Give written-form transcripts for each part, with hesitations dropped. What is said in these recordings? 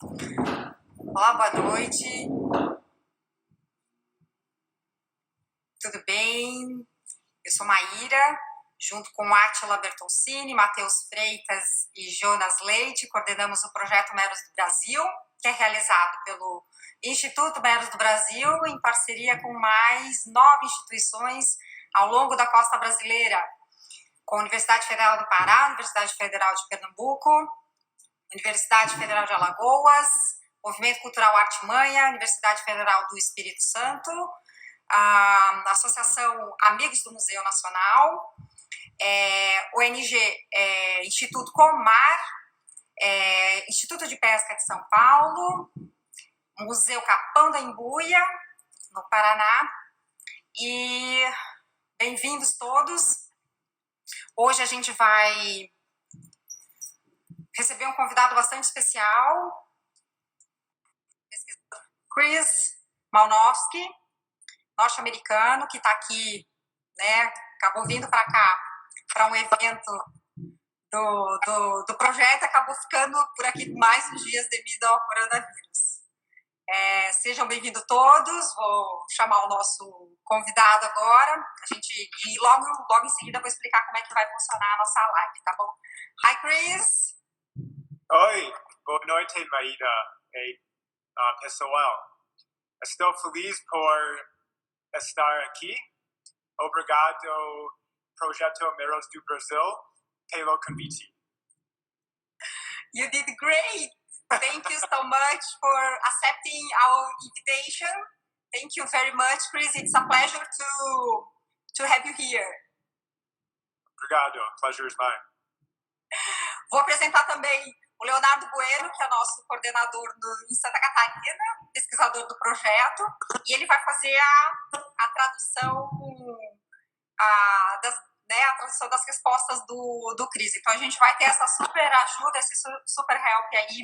Olá, boa noite. Tudo bem? Eu sou Maíra, junto com Átila Bertoncini, Matheus Freitas e Jonas Leite, coordenamos o projeto Meros do Brasil, que é realizado pelo Instituto Meros do Brasil, em parceria com mais 9 instituições ao longo da costa brasileira, com a Universidade Federal do Pará, Universidade Federal de Pernambuco, Universidade Federal de Alagoas, Movimento Cultural Arte Manha, Universidade Federal do Espírito Santo, a Associação Amigos do Museu Nacional, ONG Instituto Comar, Instituto de Pesca de São Paulo, Museu Capão da Embuia, no Paraná, e bem-vindos todos. Hoje a gente vai receber um convidado bastante especial, Chris Malinowski, norte-americano, que está aqui, né, acabou vindo para cá, para um evento do projeto, acabou ficando por aqui mais uns dias devido ao coronavírus. Sejam bem-vindos todos, vou chamar o nosso convidado agora, e logo em seguida vou explicar como é que vai funcionar a nossa live, tá bom? Hi, Chris! Oi, boa noite, Maíra e pessoal. Estou feliz por estar aqui. Obrigado, Projeto Meros do Brasil, pelo convite. You did great! Thank you so much for accepting our invitation. Thank you very much, Chris. It's a pleasure to have you here. Obrigado, pleasure is mine. Vou apresentar também o Leonardo Bueno, que é nosso coordenador em Santa Catarina, pesquisador do projeto, e ele vai fazer a tradução, a tradução das respostas do Chris. Então a gente vai ter essa super ajuda, esse super help aí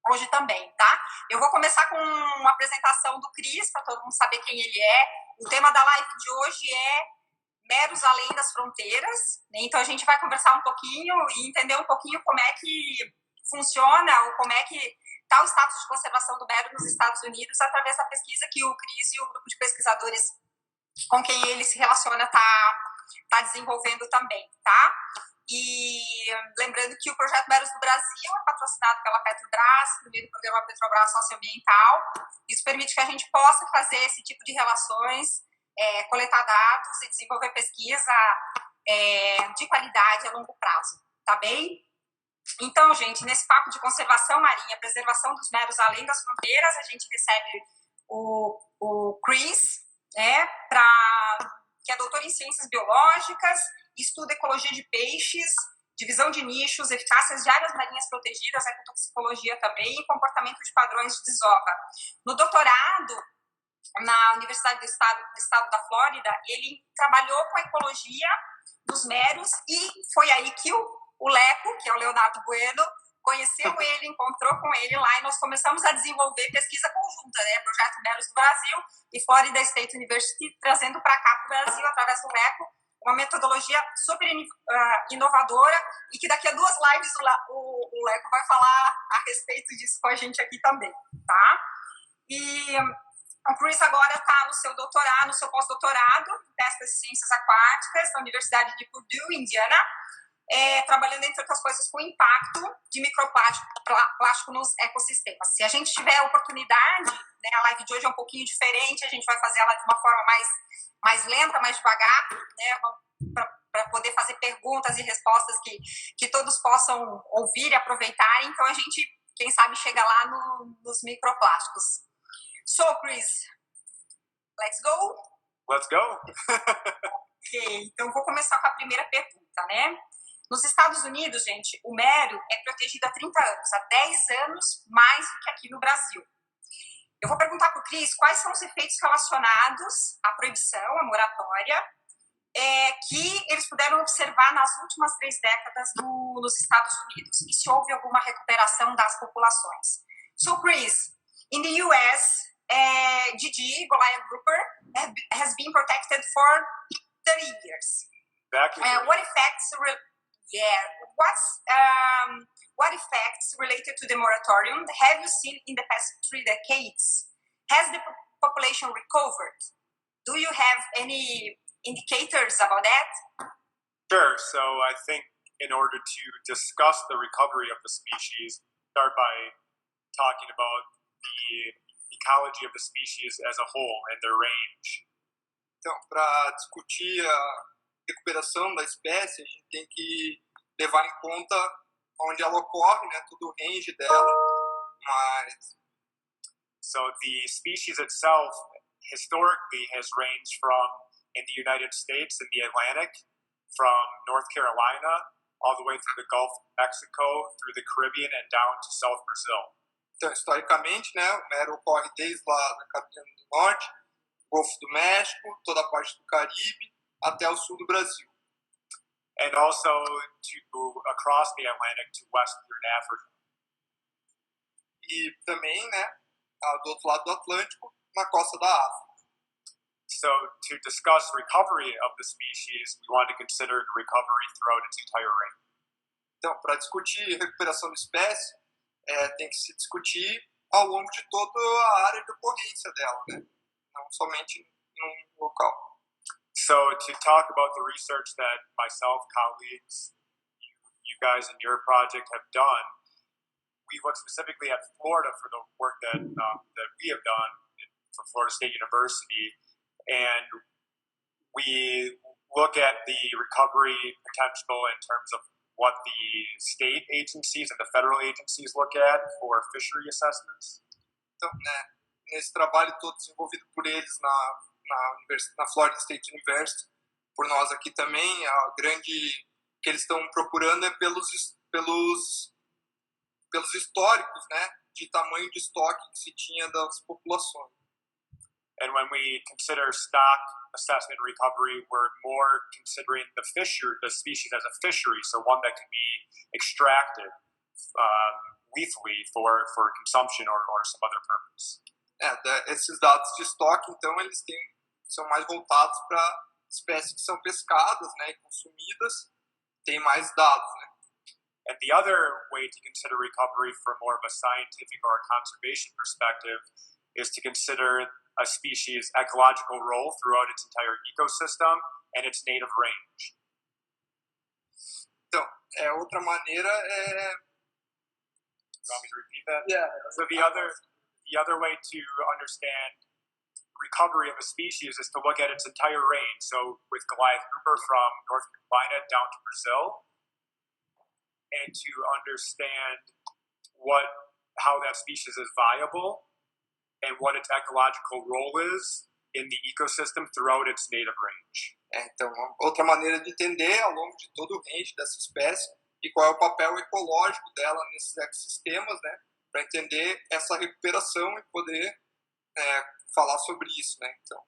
hoje também, tá? Eu vou começar com uma apresentação do Chris, para todo mundo saber quem ele é. O tema da live de hoje é Meros além das fronteiras, né? Então a gente vai conversar um pouquinho e entender um pouquinho como é que funciona ou como é que está o status de conservação do mero nos Estados Unidos através da pesquisa que o Chris e o grupo de pesquisadores com quem ele se relaciona tá desenvolvendo também, tá? E lembrando que o projeto Meros do Brasil é patrocinado pela Petrobras, por meio do programa Petrobras Socioambiental. Isso permite que a gente possa fazer esse tipo de relações, coletar dados e desenvolver pesquisa de qualidade a longo prazo, tá bem? Então, gente, nesse papo de conservação marinha, preservação dos meros além das fronteiras, a gente recebe o Chris, né, que é doutor em ciências biológicas, estuda ecologia de peixes, divisão de nichos, eficácias de áreas marinhas protegidas, ecotoxicologia também e comportamento de padrões de desova. No doutorado, na Universidade do Estado da Flórida, ele trabalhou com a ecologia dos meros e foi aí que o Leco, que é o Leonardo Bueno, conheceu ele, encontrou com ele lá e nós começamos a desenvolver pesquisa conjunta, né? Projeto Meros do Brasil e Florida State University, trazendo para cá para o Brasil, através do Leco, uma metodologia super inovadora e que daqui a 2 lives o Leco vai falar a respeito disso com a gente aqui também, tá? E o Chris agora está no seu doutorado, no seu pós-doutorado em pesca de ciências aquáticas na Universidade de Purdue, Indiana, trabalhando, entre outras coisas, com o impacto de microplástico nos ecossistemas. Se a gente tiver a oportunidade, né, a live de hoje é um pouquinho diferente, a gente vai fazer ela de uma forma mais lenta, mais devagar, né, para poder fazer perguntas e respostas que todos possam ouvir e aproveitar. Então, a gente, quem sabe, chega lá nos microplásticos. So, Chris, let's go? Let's go! Ok, então vou começar com a primeira pergunta, né? Nos Estados Unidos, gente, o mero é protegido há 30 anos, há 10 anos mais do que aqui no Brasil. Eu vou perguntar para o Chris quais são os efeitos relacionados à proibição, à moratória, que eles puderam observar nas últimas 3 décadas nos Estados Unidos, e se houve alguma recuperação das populações. So, Chris, in the US, Atlantic Goliath Grouper has been protected for 30 years. What effects what effects related to the moratorium have you seen in the past 3 decades? Has the population recovered? Do you have any indicators about that? Sure. So I think in order to discuss the recovery of the species, start by talking about the ecology of the species as a whole and their range. Então, para discutir a recuperação da espécie, a gente tem que levar em conta onde ela ocorre, né, todo o range dela, mas So the species itself historically has ranged from in the United States in the Atlantic, from North Carolina all the way through the Gulf of Mexico, through the Caribbean and down to South Brazil. então, historicamente, né, o mero ocorre desde lá da Carolina do Norte, Golfo do México, toda a parte do Caribe, até o sul do Brasil. And also to across the Atlantic to Western Africa. E também, né, do outro lado do Atlântico, na costa da África. So to discuss recovery of the species, we want to consider the recovery throughout its entire range. Então, para discutir recuperação da espécie, tem que se discutir ao longo de toda a área de ocorrência dela, né? Não somente num local. So to talk about the research that myself, colleagues, you guys in your project have done, we look specifically at Florida for the work that we have done for Florida State University, and we look at the recovery potential in terms of what the state agencies and the federal agencies look at for fishery assessments. Então, né, nesse trabalho todo desenvolvido por eles na Florida State University, por nós aqui também, a grande que eles estão procurando é pelos históricos, né, de tamanho de estoque que se tinha das populações. And when we consider stock assessment recovery, we're more considering the species as a fishery, so one that can be extracted lethally for consumption or some other purpose. Esses dados de estoque, então, eles são mais voltados para espécies que são pescadas, né, e consumidas, tem mais dados, né. And the other way to consider recovery from more of a scientific or a conservation perspective is to consider a species' ecological role throughout its entire ecosystem and its native range. Então, outra maneira é... You want me to repeat that? Yeah. So the other way to understand recovery of a species is to look at its entire range. So with Goliath Grouper from North Carolina down to Brazil, and to understand how that species is viable and what its ecological role is in the ecosystem throughout its native range. Então, outra maneira de entender ao longo de todo o range dessa espécie e qual é o papel ecológico dela nesses ecossistemas, né, para entender essa recuperação e poder falar sobre isso, né, então.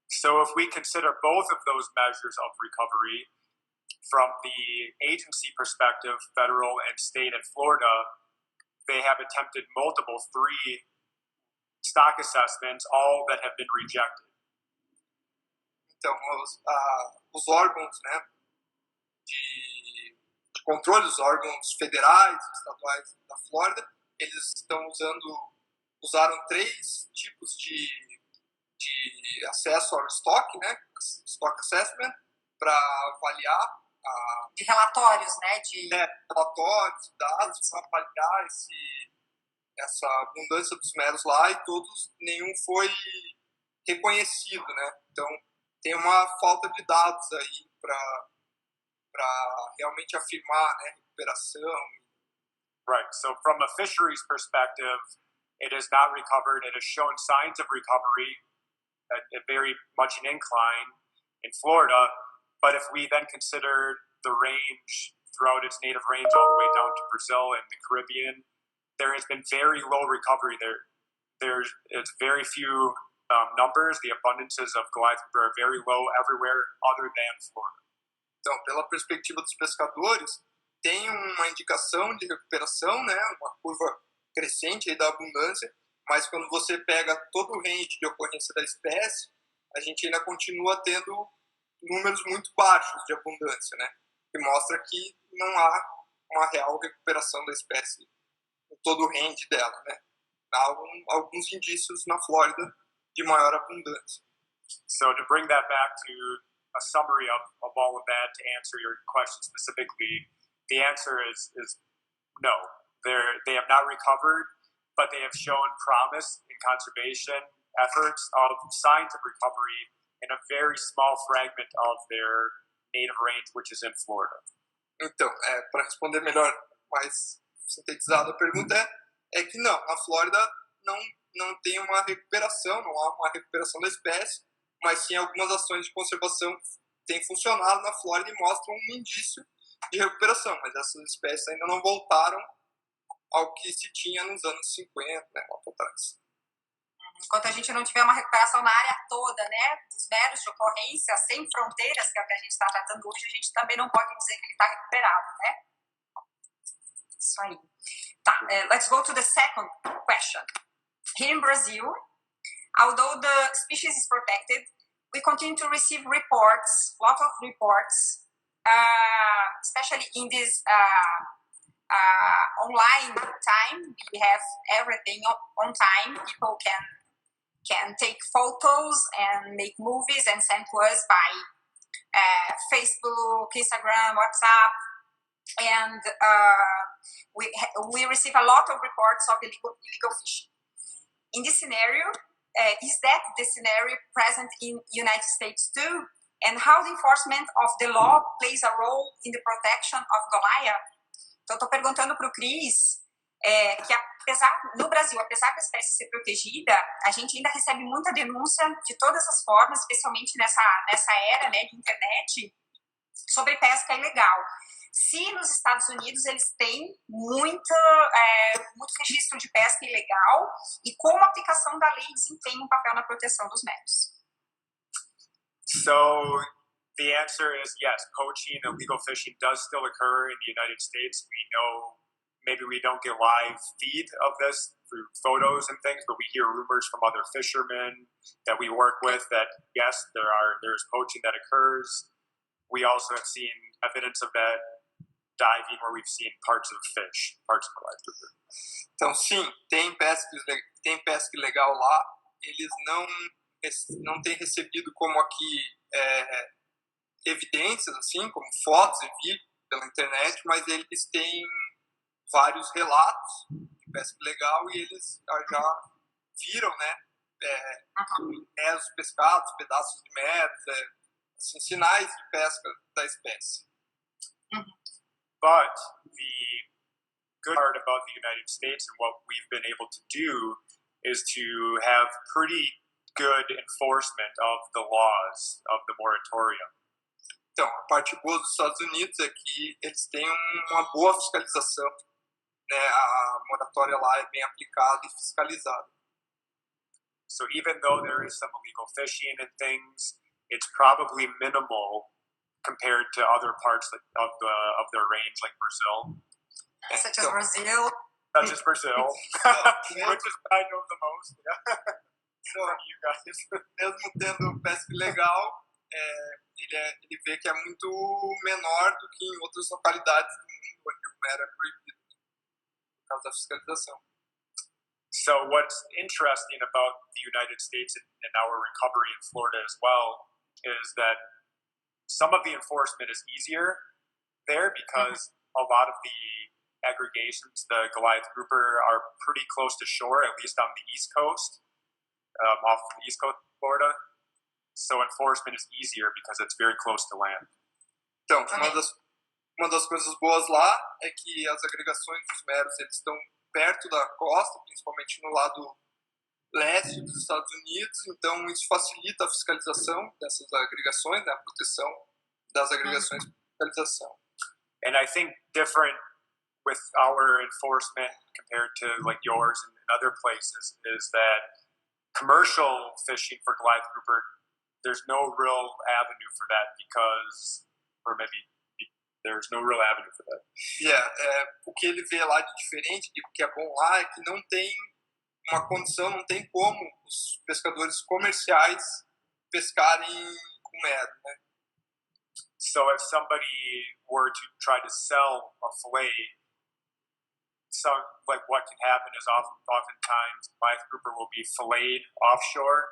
So if we consider both of those measures of recovery from the agency perspective, federal and state and Florida, they have attempted multiple 3 stock assessments, all that have been rejected. Então, os órgãos, né, de controle, os órgãos federais, estaduais da Flórida, eles usaram 3 tipos de acesso ao estoque, né, stock assessment, para avaliar de relatórios, né, de relatórios, dados, para avaliar essa abundância dos meros lá, e nenhum foi reconhecido, né? Então tem uma falta de dados aí para realmente afirmar, né, recuperação. Right. So from a fisheries perspective, it is not recovered. It has shown signs of recovery at very much an incline in Florida. But if we then consider the range throughout its native range all the way down to Brazil and the Caribbean, there has been very low recovery there. It's very few numbers. The abundances of Goliath Grouper are very low everywhere other than Florida. Então, pela perspectiva dos pescadores, tem uma indicação de recuperação, né, uma curva crescente aí da abundância, mas quando você pega todo o range de ocorrência da espécie, a gente ainda continua tendo números muito baixos de abundância, né? Que mostra que não há uma real recuperação da espécie, em todo o range dela, né? Há alguns indícios na Flórida de maior abundância. So to bring that back to a summary of all of that, to answer your question specifically, the answer is no. They have not recovered, but they have shown promise in conservation efforts of signs of recovery in a very small fragment of their native range, which is in Florida. Então, para responder melhor, mais sintetizado a pergunta é que não, na Flórida não tem uma recuperação, não há uma recuperação da espécie, mas sim algumas ações de conservação que têm funcionado na Flórida e mostram um indício de recuperação, mas essas espécies ainda não voltaram ao que se tinha nos anos 50, né, lá para trás. Enquanto a gente não tiver uma recuperação na área toda, né, dos meros de ocorrência, sem fronteiras, que é o que a gente está tratando hoje, a gente também não pode dizer que ele está recuperado, né? Isso aí. Tá, let's go to the second question. Here in Brazil, although the species is protected, we continue to receive reports, lot of reports, especially in this online time. We have everything on time. People can take photos and make movies and send to us by Facebook, Instagram, WhatsApp, and we receive a lot of reports of illegal fishing. In this scenario, is that the scenario present in United States too? And how the enforcement of the law plays a role in the protection of Goliath? Então, estou perguntando para o Cris que no Brasil, apesar da espécie ser protegida, a gente ainda recebe muita denúncia de todas as formas, especialmente nessa era, né, de internet, sobre pesca ilegal. Se nos Estados Unidos eles têm muito registro de pesca ilegal e como a aplicação da lei desempenha um papel na proteção dos meros. So the answer is yes, poaching, illegal fishing does still occur in the United States. We know maybe we don't get live feed of this through photos and things, but we hear rumors from other fishermen that we work with that yes, there's poaching that occurs. We also have seen evidence of that diving where we've seen parts of fish, parts of Goliath Grouper. Então sim, tem pesca ilegal lá. Eles não têm recebido como aqui evidências, assim, como fotos e vídeos pela internet, mas eles têm vários relatos de pesca ilegal e eles já viram, né, meros pescados, pedaços de meros, assim, sinais de pesca da espécie. But the good part about the United States and what we've been able to do is to have pretty good enforcement of the laws of the moratorium. Então, a parte boa dos Estados Unidos é que eles têm uma boa fiscalização, né? A moratória lá é bem aplicada e fiscalizada. So even though there is some illegal fishing and things, it's probably minimal compared to other parts of their range, like Brazil. Such as Brazil. Such as Brazil, which is I know the most. Yeah. From you guys. Mesmo tendo pesca ilegal, ele vê que é muito menor do que em outras localidades do mundo onde o mero é proibido, por causa da fiscalização. So what's interesting about the United States and our recovery in Florida as well is that some of the enforcement is easier there because a lot of the aggregations, the Goliath Grouper, are pretty close to shore, at least on the East Coast, off the East Coast of Florida. So enforcement is easier because it's very close to land. Então, uma das coisas boas lá é que as agregações dos meros eles estão perto da costa, principalmente no lado leste dos Estados Unidos, então isso facilita a fiscalização dessas agregações, né, a proteção das agregações de fiscalização. And I think different with our enforcement compared to like yours and other places is that commercial fishing for Goliath Grouper, there's no real avenue for that because, or maybe there's no real avenue for that. O que ele vê lá de diferente, o que é bom lá, é que não tem uma condição, não tem como os pescadores comerciais pescarem com mero, né? So if somebody were to try to sell a fillet, like what can happen is oftentimes Goliath grouper will be filleted offshore,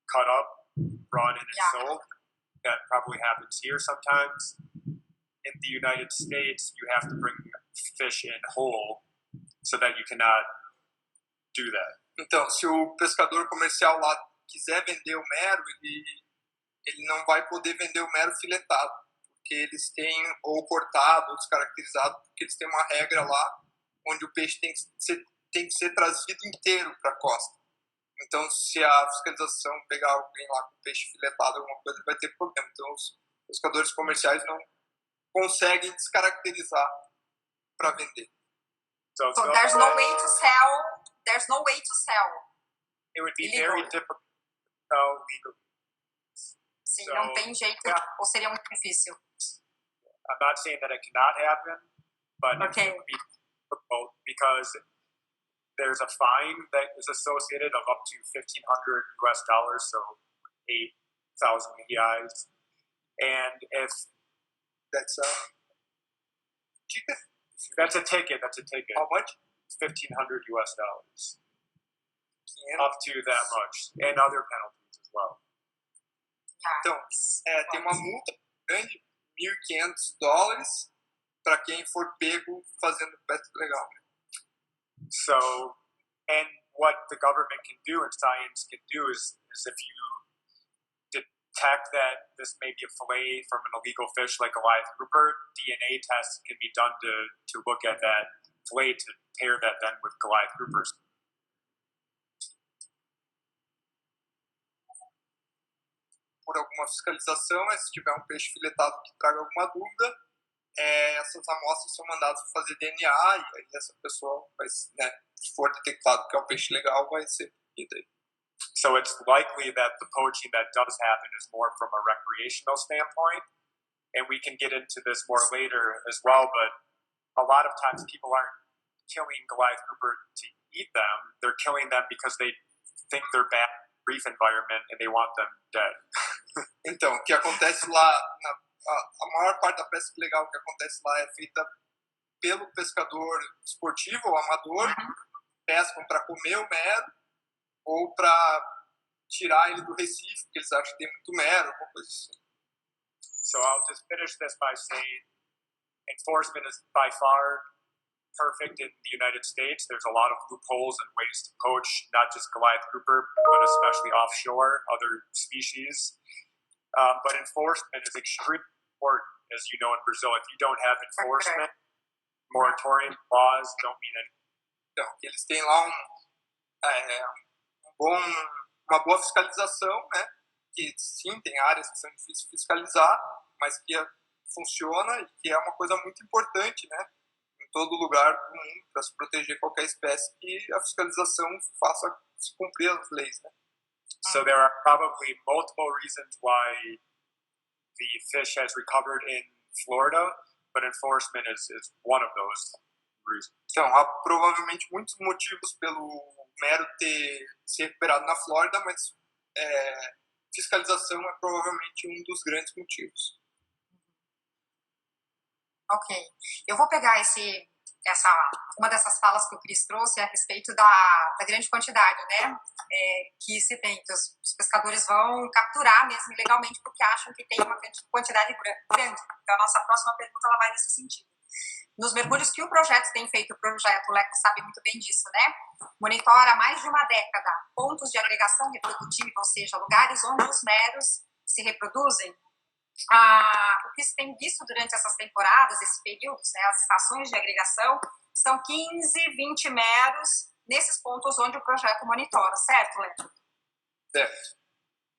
cut up, brought in and sold. That probably happens here sometimes. In the United States, you have to bring fish in whole, so that you cannot do that. Então, se o pescador comercial lá quiser vender o mero, ele não vai poder vender o mero filetado, porque eles têm ou cortado ou descaracterizado, porque eles têm uma regra lá onde o peixe tem que ser trazido inteiro para a costa. Então, se a fiscalização pegar alguém lá com peixe filetado, alguma coisa, vai ter problema. Então, os pescadores comerciais não conseguem descaracterizar para vender. So there's no way to sell. There's no way to sell. It would be illegal. very difficult to sell legally. Sim, So, não tem jeito, ou seria muito difícil. I'm not saying that it cannot happen, but Okay. it would be difficult because there's a fine that is associated of up to $1,500 US, so 8,000 reais. And if That's ticket. that's a ticket, How much? $1,500 US, $500. up to that much, and other penalties as well. Então, tem uma multa grande, $1.500, para quem for pego fazendo pesca ilegal. So, and what the government can do and science can do is if you detect that this may be a fillet from an illegal fish like Goliath grouper, DNA tests can be done to look at that fillet to pair that then with Goliath groupers. Por alguma fiscalização, se tiver um peixe filetado que traga alguma dúvida, essas amostras são mandadas para fazer DNA e aí essa pessoa vai, se for detectado que é um peixe legal, vai ser punido aí. So it's likely that the poaching that does happen is more from a recreational standpoint, and we can get into this more later as well, but a lot of times people aren't killing Goliath grouper to eat them, they're killing them because they think they're bad reef environment and they want them dead. Então, o que acontece lá, a maior parte da pesca ilegal que acontece lá é feita pelo pescador esportivo ou amador, pescam para comer o mero ou para tirar ele do recife, porque eles acham que tem muito mero, alguma coisa assim. So I'll just finish this by saying enforcement is by far perfect in the United States. There's a lot of loopholes and ways to poach, not just Goliath grouper, but especially offshore, other species. But enforcement is extremely important, as you know, in Brazil. If you don't have enforcement, moratorium laws don't mean anything. Então, eles têm lá uma boa fiscalização, né? Que sim, tem áreas que são difíceis de fiscalizar, mas que funciona e que é uma coisa muito importante, né? Em todo lugar do mundo, para se proteger qualquer espécie, que a fiscalização faça se cumprir as leis, né? So there are probably multiple reasons why the fish has recovered in Florida, but enforcement is one of those reasons. Então, há provavelmente muitos motivos pelo mero ter se recuperado na Flórida, mas fiscalização é provavelmente um dos grandes motivos. Ok. Eu vou pegar uma dessas falas que o Cris trouxe a respeito da grande quantidade, né? Que se tem, que os pescadores vão capturar mesmo ilegalmente porque acham que tem uma quantidade grande. Então, a nossa próxima pergunta ela vai nesse sentido. Nos mergulhos que o projeto tem feito, o projeto, o Leco sabe muito bem disso, né? Monitora há mais de uma década pontos de agregação reprodutiva, ou seja, lugares onde os meros se reproduzem. O que se tem visto durante essas temporadas, esses períodos, né, as estações de agregação, são 15, 20 meros nesses pontos onde o projeto monitora, certo, Leco? Certo.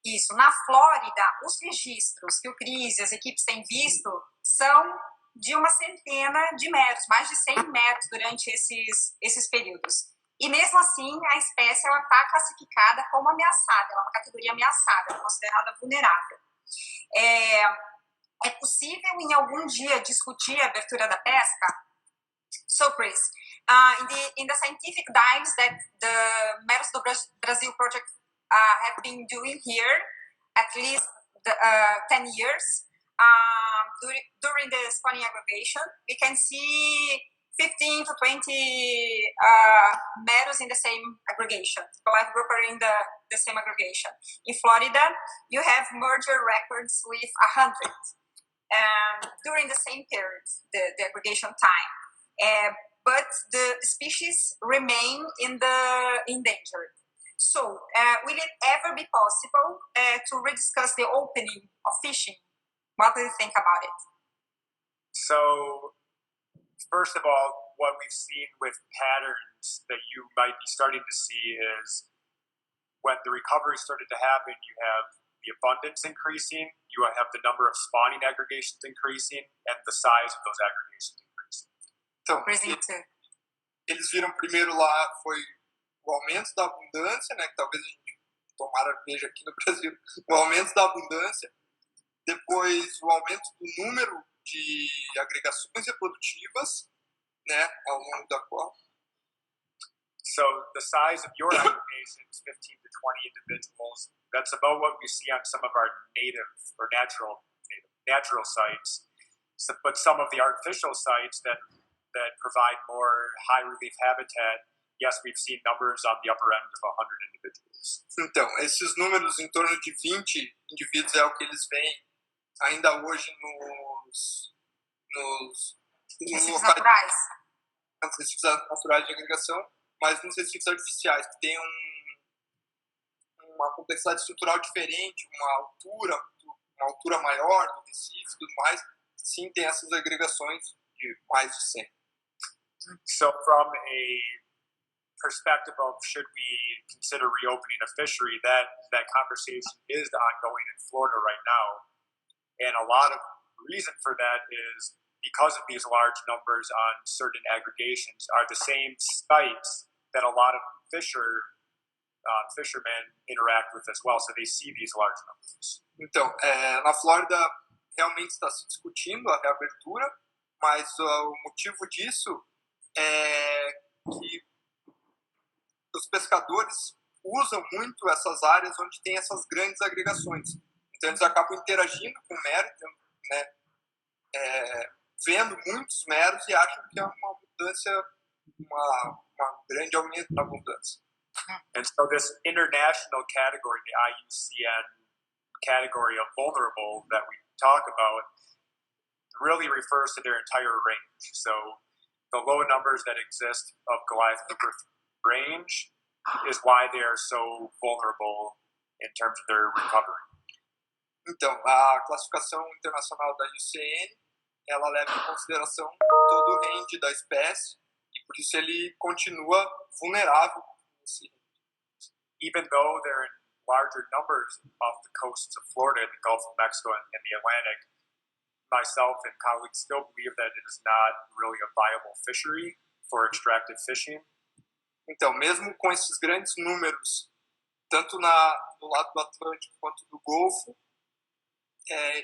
Isso. Na Flórida, os registros que o Cris e as equipes têm visto são de uma centena de meros, mais de 100 meros durante esses períodos. E mesmo assim, a espécie está classificada como ameaçada, ela é uma categoria ameaçada, considerada vulnerável. É possível em algum dia discutir a abertura da pesca? So, Chris, in the scientific dives that the Meros do Brasil project have been doing here, at least 10 years, during the spawning aggregation, we can see 15 to 20 Meros in the same aggregation, Goliath Grouper in the same aggregation. In Florida, you have merger records with 100 during the same period, the aggregation time. But the species remain in the endangered. So, will it ever be possible to rediscuss the opening of fishing? What do you think about it? So, first of all, what we've seen with patterns that you might be starting to see is when the recovery started to happen, you have the abundance increasing, you have the number of spawning aggregations increasing, and the size of those aggregations increasing. Então, Brasil. eles viram primeiro lá, foi o aumento da abundância, né, que talvez a gente tomara veja aqui no Brasil, o aumento da abundância, depois o aumento do número de agregações reprodutivas, né, ao longo da qual. So the size of your aggregations, 15 to 20 individuals, that's about what we see on some of our native or natural sites. So, but some of the artificial sites that provide more high relief habitat, yes, we've seen numbers on the upper end of 100 individuals. Então, esses números em torno de 20 indivíduos é o que eles veem ainda hoje nos recifes naturais. Nos recifes naturais de agregação, mas nos recifes artificiais, que tem uma complexidade estrutural diferente, uma altura maior do recife e tudo mais, sim, tem essas agregações de mais de 100. So from a perspective of should we consider reopening a fishery, that conversation is ongoing in Florida right now. And a lot of reason for that is because of these large numbers on certain aggregations are the same sites that a lot of fishermen interact with as well. So they see these large numbers. Então, na Flórida realmente está se discutindo a reabertura, mas o motivo disso é que os pescadores usam muito essas áreas onde tem essas grandes agregações. Então eles acabam interagindo com o mero, né, vendo muitos meros e acham que é uma abundância, uma grande aumento da abundância. And so this international category, the IUCN category of vulnerable that we talk about, really refers to their entire range. So the low numbers that exist of Goliath Grouper range is why they are so vulnerable in terms of their recovery. Então, a classificação internacional da IUCN, ela leva em consideração todo o range da espécie e por isso ele continua vulnerável. Even though they're in larger numbers off the coasts of Florida, the Gulf of Mexico, and the Atlantic, myself and colleagues still believe that it is not really a viable fishery for extractive fishing. Então, mesmo com esses grandes números, tanto do lado do Atlântico quanto do Golfo,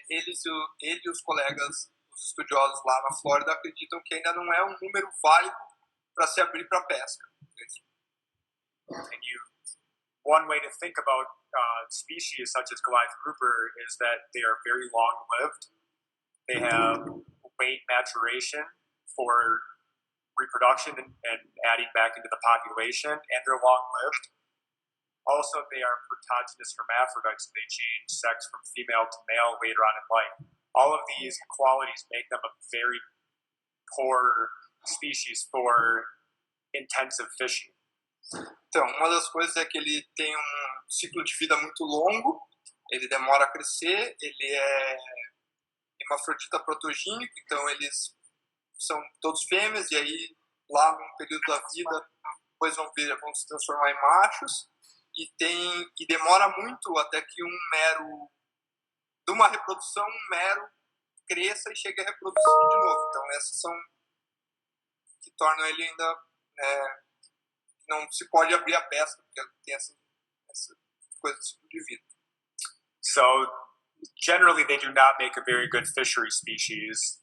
ele e os colegas, os estudiosos lá na Flórida, acreditam que ainda não é um número válido para se abrir para pesca. And one way to think about species such as Goliath grouper is that they are very long-lived. They have late maturation for reproduction and adding back into the population, and they're long-lived. Also, they are protogynous hermaphrodites, so they change sex from female to male later on in life. All of these qualities make them a very poor species for intensive fishing. Então, uma das coisas é que ele tem um ciclo de vida muito longo, ele demora a crescer, ele é hermafrodita protogênico, então eles são todos fêmeas, e aí lá num período da vida depois vão se transformar em machos, e demora muito até que de uma reprodução, um mero cresça e chegue a reproduzir de novo. Então essas são que tornam ele ainda não se pode abrir a pesca, porque tem essa coisa de ciclo de vida. So generally they do not make a very good fishery species.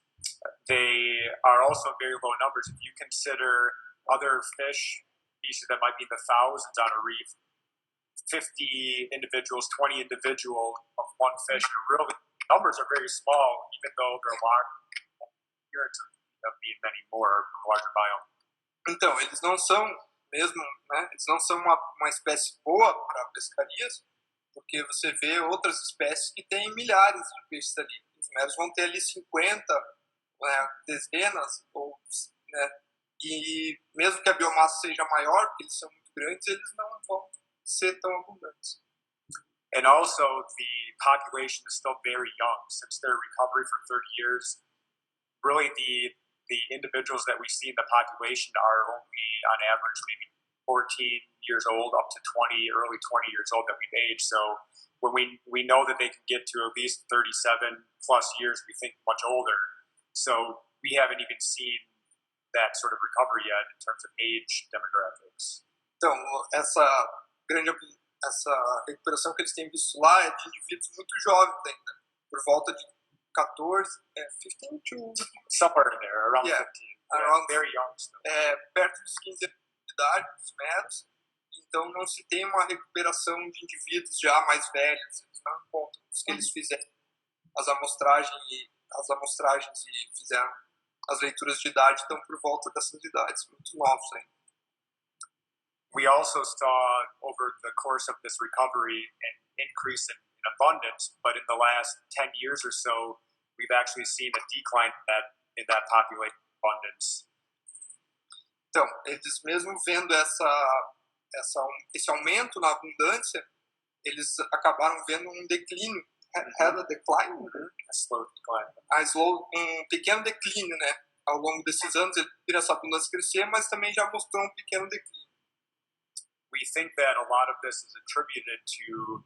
They are also very low numbers. If you consider other fish species that might be in the thousands on a reef, 50 individuals, 20 individuals of one fish are really numbers are very small, even though they're large. Appearance of being many more from a larger biome. Então, eles não são mesmo, né? Eles não são uma espécie boa para pescarias, porque você vê outras espécies que têm milhares de peixes ali. Os meros vão ter ali 50, né, dezenas, ou, né, e mesmo que a biomassa seja maior, porque eles são muito grandes, eles não vão ser tão abundantes. And also, the population is still very young. Since their recovery for 30 years, really the individuals that we see in the population are only, on average, maybe 14 years old up to 20, early 20 years old that we've aged. So when we know that they can get to at least 37 plus years, we think much older. So we haven't even seen that sort of recovery yet in terms of age demographics. Então, essa recuperação que eles têm visto lá é de indivíduos muito jovens ainda, por volta de 14, 15 to... Somewhere in there, around 15. Around, very young still. Perto dos 15 anos de idade, dos meros. Então não se tem uma recuperação de indivíduos já mais velhos. Eles não encontram os que eles fizeram as amostragens e fizeram as leituras de idade, estão por volta dessas idades, muito novos ainda. We also saw over the course of this recovery an increase in abundance, but in the last 10 years or so, we've actually seen a decline in that population abundance. Então, eles mesmo vendo esse aumento na abundância, eles acabaram vendo um declínio, had a decline, a slow decline. Um pequeno declínio, né? Ao longo desses anos, eles viram essa abundância crescer, mas também já mostrou um pequeno declínio. We think that a lot of this is attributed to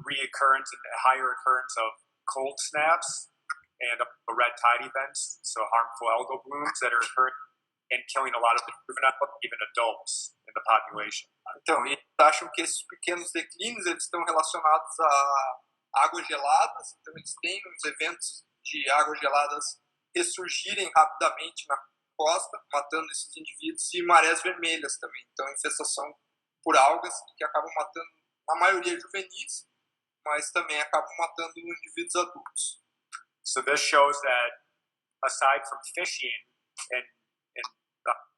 reoccurrence and higher occurrence of cold snaps and red tide events, so harmful algal blooms that are occurring and killing a lot of the juvenile, even adults in the population. Então, eles acham que esses pequenos declínios eles estão relacionados a águas geladas, então eles têm uns eventos de águas geladas ressurgirem rapidamente na costa, matando esses indivíduos, e marés vermelhas também, então infestação por algas que acabam matando a maioria juvenis, mas também acabam matando indivíduos adultos. So this shows that aside from fishing and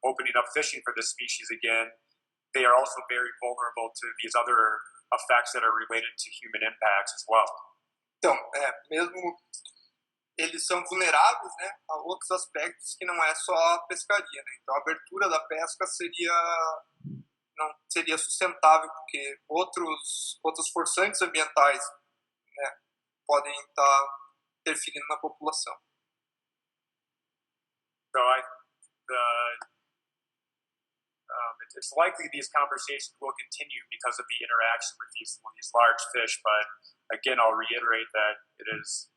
opening up fishing for this species again, they are also very vulnerable to these other effects that are related to human impacts as well. Então, mesmo eles são vulneráveis, né, a outros aspectos que não é só a pescaria, né? Então a abertura da pesca não seria sustentável porque outros forçantes ambientais, né, podem estar interferindo na população. So it's likely these conversations will continue because of the interaction with these large fish, but again, I'll reiterate that it is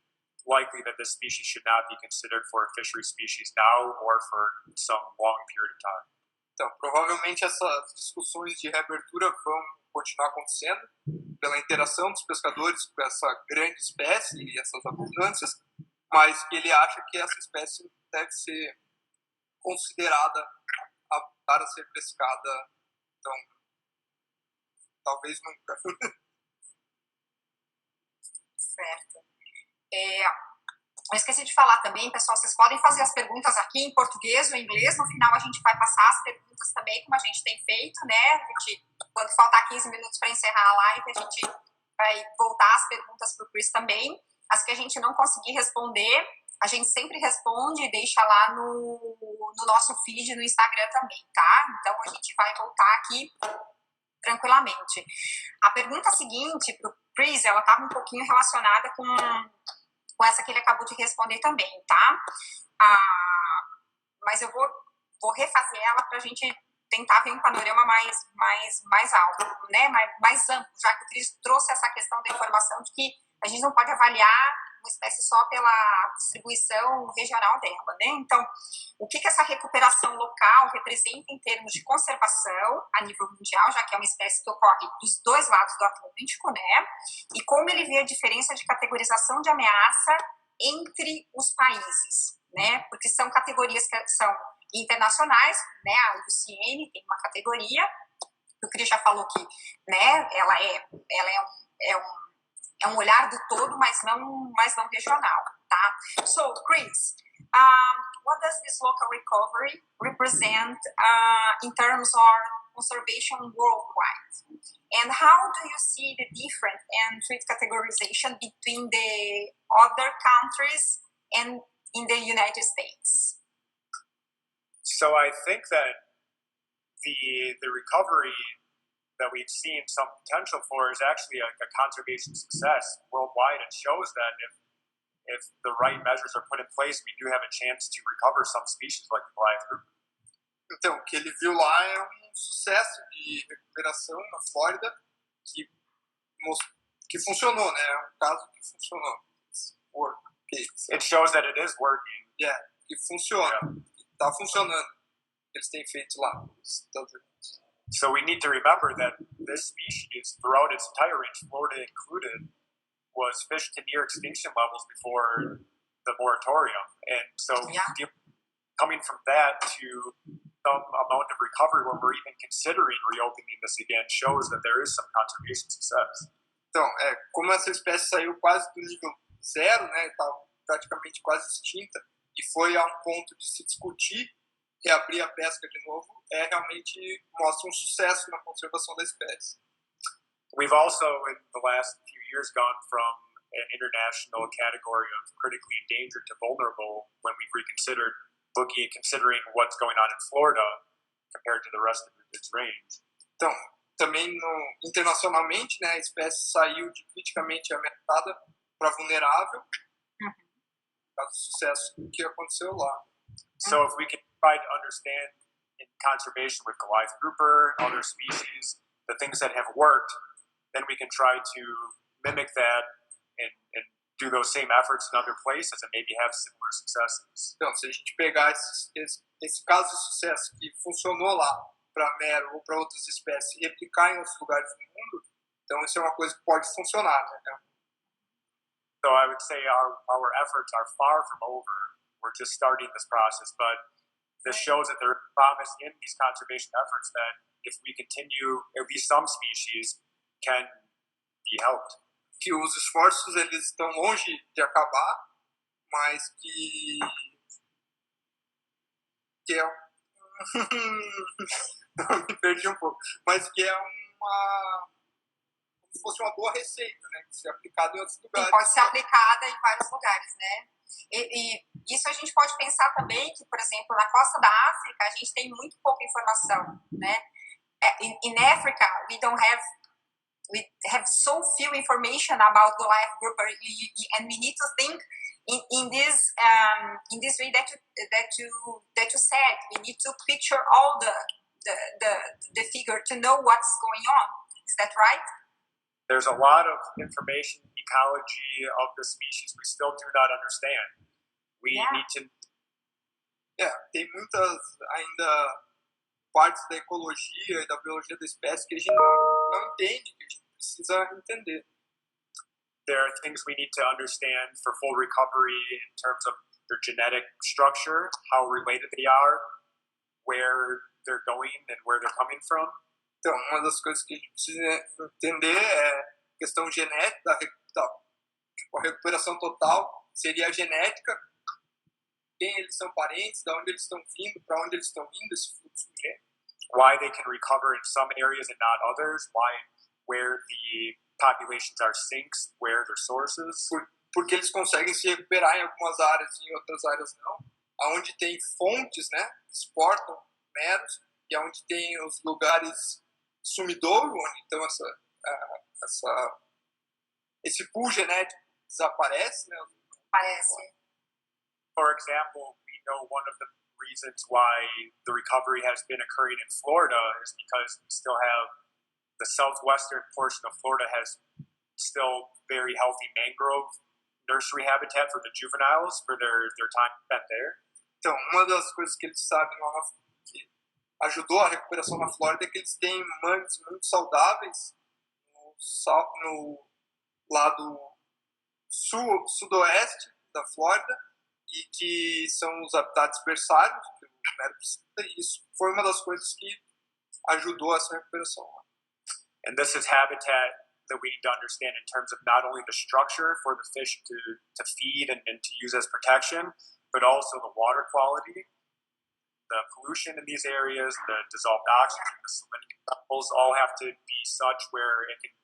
likely that this species should not be considered for a fishery species now or for some long period of time. Então, provavelmente essas discussões de reabertura vão continuar acontecendo pela interação dos pescadores com essa grande espécie e essas abundâncias, mas que ele acha que essa espécie deve ser considerada para ser pescada, então, talvez nunca. Certo. Eu esqueci de falar também, pessoal, vocês podem fazer as perguntas aqui em português ou em inglês, no final a gente vai passar as perguntas também, como a gente tem feito, né? Quando faltar 15 minutos para encerrar a live, a gente vai voltar as perguntas para o Chris também. As que a gente não conseguir responder, a gente sempre responde e deixa lá no nosso feed no Instagram também, tá? Então a gente vai voltar aqui tranquilamente. A pergunta seguinte para o Chris, ela estava um pouquinho relacionada com essa que ele acabou de responder também, tá? Mas eu vou refazer ela para a gente tentar ver um panorama mais alto, né? Mais amplo, já que o Chris trouxe essa questão da informação de que a gente não pode avaliar uma espécie só pela distribuição regional dela, né? Então, o que essa recuperação local representa em termos de conservação a nível mundial, já que é uma espécie que ocorre dos dois lados do Atlântico, né? E como ele vê a diferença de categorização de ameaça entre os países, né? Porque são categorias que são internacionais, né? A IUCN tem uma categoria, o Cris já falou que, né? Ela é um olhar do todo, mas não regional, tá? So, Chris, what does this local recovery represent in terms of conservation worldwide? And how do you see the different and treat categorization between the other countries and in the United States? So I think that the recovery that we've seen some potential for is actually a conservation success worldwide. It shows that if the right measures are put in place, we do have a chance to recover some species like the Goliath grouper. Então, o que ele viu lá é um sucesso de recuperação na Flórida que funcionou, né? É um caso que funcionou. It shows that it is working. Yeah, que funciona. Está funcionando. Eles têm feito lá nos Estados Unidos. So we need to remember that this species, throughout its entire range, Florida included, was fished to near extinction levels before the moratorium. And so coming from that to some amount of recovery when we're even considering reopening this again shows that there is some conservation success. Então, como essa espécie saiu quase do nível zero, né, estava praticamente quase extinta, e foi a um ponto de se discutir reabrir a pesca de novo, realmente mostra um sucesso na conservação da espécie. We've also, in the last few years, gone from an international category of critically endangered to vulnerable when we've reconsidered considering what's going on in Florida compared to the rest of its range. Então, também internacionalmente, né, a espécie saiu de criticamente ameaçada para vulnerável, por causa do sucesso que aconteceu lá. So if we can try to understand in conservation with Goliath grouper, other species, the things that have worked, then we can try to mimic that and do those same efforts in other places and maybe have similar successes. Então, se a gente pegar esse caso de sucesso que funcionou lá para Meros ou para outras espécies e replicar em outros lugares do mundo, então isso é uma coisa que pode funcionar, né? So I would say our efforts are far from over. We're just starting this process, but this shows that there is promise in these conservation efforts that if we continue, at least some species can be helped. Que os esforços eles estão longe de acabar, mas que é me perdi um pouco, mas que é como se fosse uma boa receita, né, que se aplicada em outros lugares. E pode ser aplicada em vários lugares, né? E isso a gente pode pensar também que, por exemplo, na costa da África a gente tem muito pouca informação, né? In Africa we have so few information about Goliath grouper, and we need to think in this way that you said. We need to picture all the figure to know what's going on. Is that right? There's a lot of information, ecology of the species we still do not understand. We need to... tem muitas ainda partes da ecologia e da biologia da espécie que a gente não entende, que a gente precisa entender. There are things we need to understand for full recovery in terms of their genetic structure, how related they are, where they're going and where they're coming from. Então, uma das coisas que a gente precisa entender é a questão genética, a recuperação total seria a genética, quem eles são parentes, de onde eles estão vindo, para onde eles estão indo, esse fluxo genético. Why they can recover in some areas and not others, where the populations are sinks, where their sources. Porque eles conseguem se recuperar em algumas áreas e em outras áreas não. Aonde tem fontes, né, exportam meros, e aonde tem os lugares sumidouro, onde então esse pool genético desaparece, né? Parece. For example, we know one of the reasons why the recovery has been occurring in Florida is because we still have the southwestern portion of Florida has still very healthy mangrove nursery habitat for the juveniles for their time spent there. Então, uma das coisas que eles sabem lá que ajudou a recuperação na Flórida é que eles têm mangues muito saudáveis no lado sudoeste da Flórida e que são os habitats berçários que o mero precisa, e isso foi uma das coisas que ajudou essa recuperação. And this is habitat that we need to understand in terms of not only the structure for the fish to feed and to use as protection, but also the water quality, the pollution in these areas, the dissolved oxygen, the salinity levels all have to be such where it can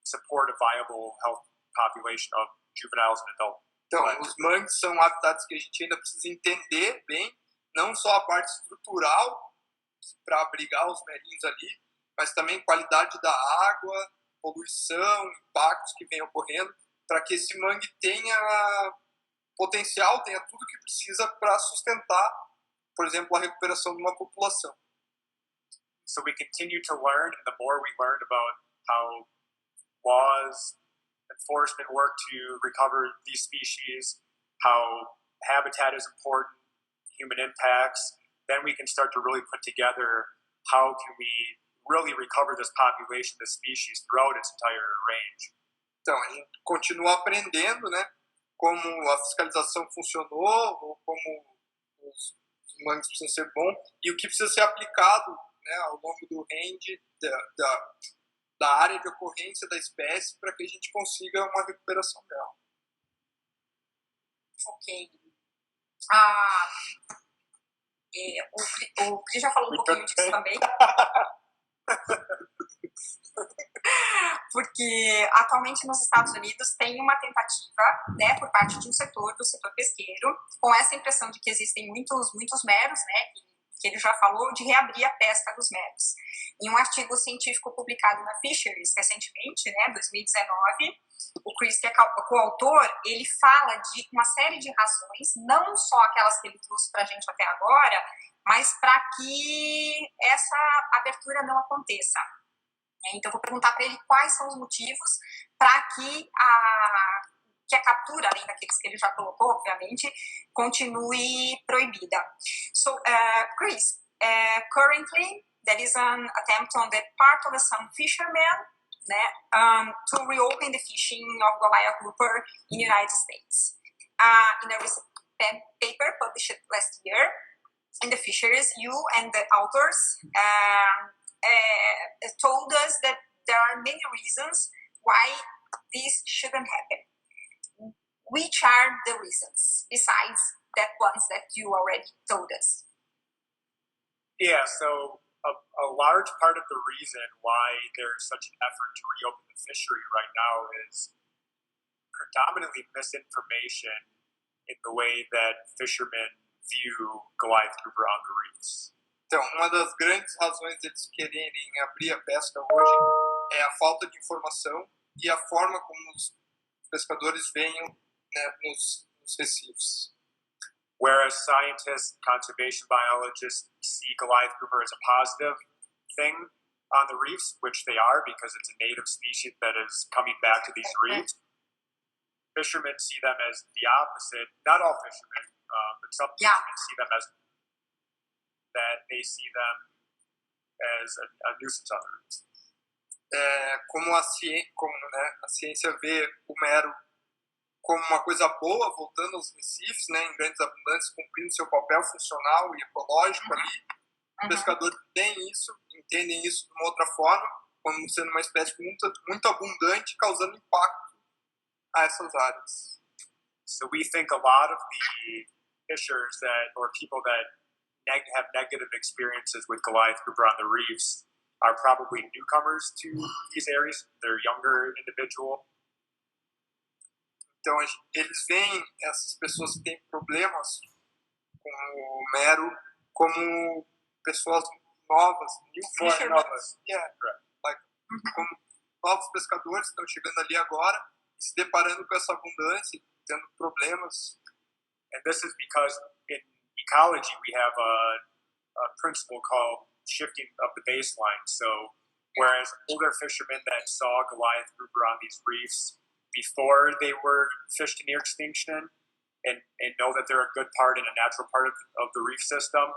support a viable health population of juveniles and adults. Então, os mangues são habitats que a gente ainda precisa entender bem, não só a parte estrutural para abrigar os merinhos ali, mas também qualidade da água, poluição, impactos que vêm ocorrendo, para que esse mangue tenha potencial, tenha tudo que precisa para sustentar, por exemplo, a recuperação de uma população. So we continue to learn, and the more we learn about how laws, enforcement work to recover these species, how habitat is important, human impacts, then we can start to really put together how can we really recover this population, this species, throughout its entire range. Então, a gente continua aprendendo, né, como a fiscalização funcionou, ou como os mangues precisam ser bons, e o que precisa ser aplicado, né, ao longo do range da área de ocorrência da espécie para que a gente consiga uma recuperação dela. Ok. O Cris já falou um pouquinho disso também. Porque atualmente nos Estados Unidos tem uma tentativa, né, por parte de um setor, do setor pesqueiro, com essa impressão de que existem muitos meros, né, que ele já falou, de reabrir a pesca dos meros. Em um artigo científico publicado na Fisheries recentemente, né, 2019, o Chris, que é coautor, ele fala de uma série de razões, não só aquelas que ele trouxe para a gente até agora, mas para que essa abertura não aconteça. Então, vou perguntar para ele quais são os motivos para que a captura, além daqueles que ele já colocou, obviamente, continue proibida. So, Chris, currently there is an attempt on the part of some fishermen, né, to reopen the fishing of Goliath Grouper in the United States. In a recent paper published last year in the Fisheries, you and the authors told us that there are many reasons why this shouldn't happen. Which are the reasons, besides that ones that you already told us? Yeah, so a large part of the reason why there's such an effort to reopen the fishery right now is predominantly misinformation in the way that fishermen view Goliath Grouper on the reefs. Então, uma das grandes razões deles quererem abrir a pesca hoje é a falta de informação e a forma como os pescadores veem, né, nos recifes. Whereas scientists, conservation biologists see Goliath Grouper as a positive thing on the reefs, which they are because it's a native species that is coming back to these reefs. Fishermen see them as the opposite. Not all fishermen, but some fishermen see them as that they see them as a nuisance on the reefs. Como a ciência vê o mero como uma coisa boa, voltando aos recifes, né, em grandes abundâncias, cumprindo seu papel funcional e ecológico ali. Os pescadores veem isso, entendem isso de uma outra forma, como sendo uma espécie muito abundante, causando impacto a essas áreas. So we think a lot of the fishers or people that have negative experiences with Goliath Grouper on the reefs are probably newcomers to these areas. They're younger individual. Então, eles veem essas pessoas que têm problemas com o mero como pessoas novas, new fishermen, como novos pescadores que estão chegando ali agora, se deparando com essa abundância, tendo problemas. And this is because in ecology we have a principle called shifting of the baseline. So whereas older fishermen that saw Goliath Grouper on these reefs before they were fished to near extinction and know that they're a good part and a natural part of the reef system,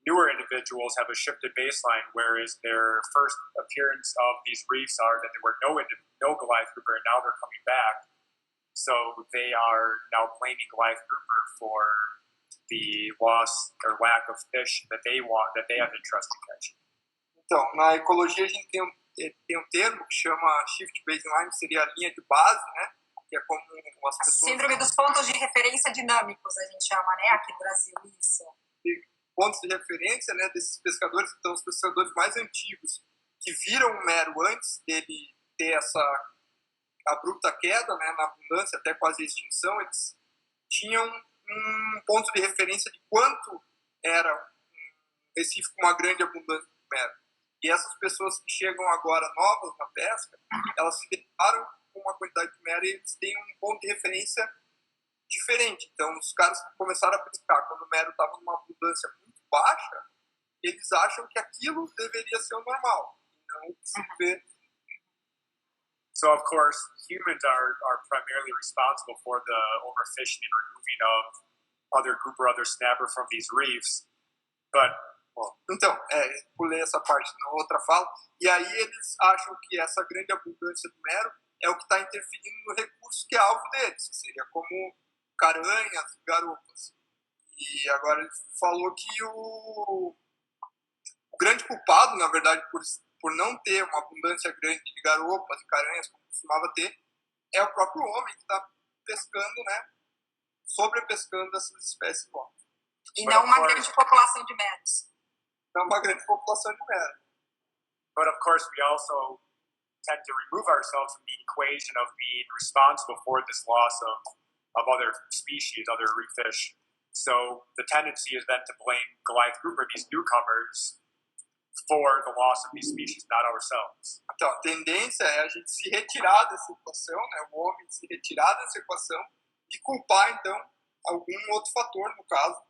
newer individuals have a shifted baseline, whereas their first appearance of these reefs are that there were no Goliath Grouper, and now they're coming back. So they are now blaming Goliath Grouper for the loss or lack of fish that they have interest in catching. Então, na ecologia a gente tem um termo que chama shift baseline, que seria a linha de base, né? Que é como as pessoas... Síndrome dos pontos de referência dinâmicos, a gente chama, né? Aqui no Brasil, isso. Pontos de referência, né, desses pescadores, então os pescadores mais antigos que viram o mero antes dele ter essa abrupta queda, né, na abundância até quase a extinção, eles tinham um ponto de referência de quanto era um recife com uma grande abundância de mero. E essas pessoas que chegam agora novas na pesca, elas se deparam com uma quantidade de mero e eles têm um ponto de referência diferente. Então, os caras que começaram a pescar quando o mero estava numa abundância muito baixa, eles acham que aquilo deveria ser o normal. Não se vê. So, of course, humans are primarily responsible for the overfishing and removing of other grouper, other snapper from these reefs. But, well... Então, pulei essa parte na outra fala. E aí eles acham que essa grande abundância do mero é o que está interferindo no recurso que é alvo deles, que seria como caranhas, garopas. E agora ele falou que o grande culpado, na verdade, por não ter uma abundância grande de garopas e caranhas, como costumava ter, é o próprio homem que está pescando, né, sobrepescando essas espécies novas. E não uma grande população de meros. Não uma grande população de meros. But of course, we also tend to remove ourselves from the equation of being responsible for this loss of other species, other reef fish. So the tendency is then to blame Goliath grouper, these newcomers, for the loss of these species, not ourselves. Então, a tendência é a gente se retirar dessa equação, né, o homem se retirar dessa equação e culpar, então, algum outro fator, no caso,